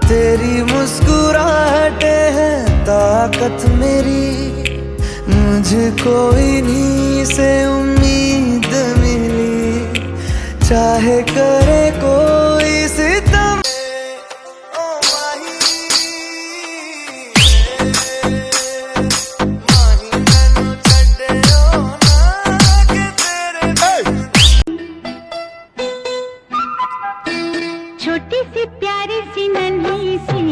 तेरी मुस्कुराहटें हैं ताकत मेरी, मुझको इन्हीं से उम्मीद मिली, चाहे करे कोई सितम। छोटी सी प्यारी सी नन्ही सी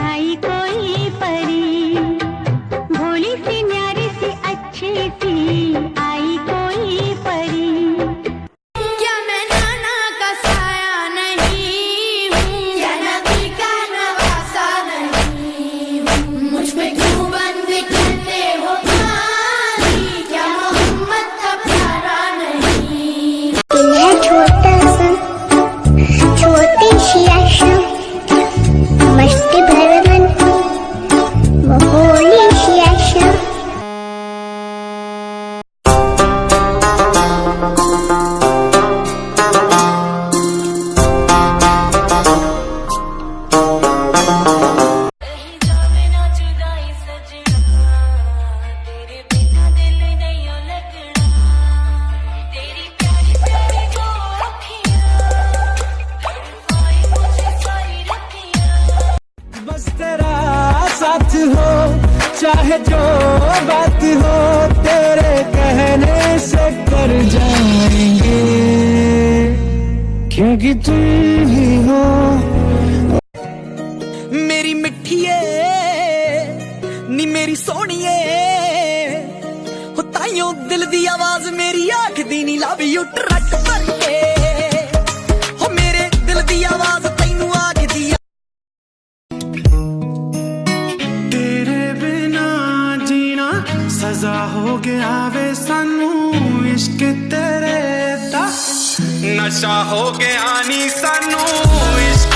आई कोई परी, भोली सी न्यारी सी अच्छी सी आई कोई परी। क्या मैं नाना का साया नहीं हूँ, या नबी का नवासा नहीं हूँ, मुझ पे क्यों बंद करते हो पानी, क्या मोहम्मद का प्यारा नहीं। छोटा सा छोटी सी आशा, मस्ती भरा मन, वो भोली सी आशा। बस तेरा साथ हो, चाहे जो बात हो, तेरे कहने से कर जाएंगे, क्योंकि तुम ही हो मेरी मिठिए नी मेरी सोनिए, हो ताइयों दिल दी आवाज मेरी आँख दी नी लव यू ट्रक भर के, हो मेरे दिल दी आवाज तैनू आँख दी। सजा हो गया वे सानू इश्क तेरे दा, नशा हो गया नी सानू इश्क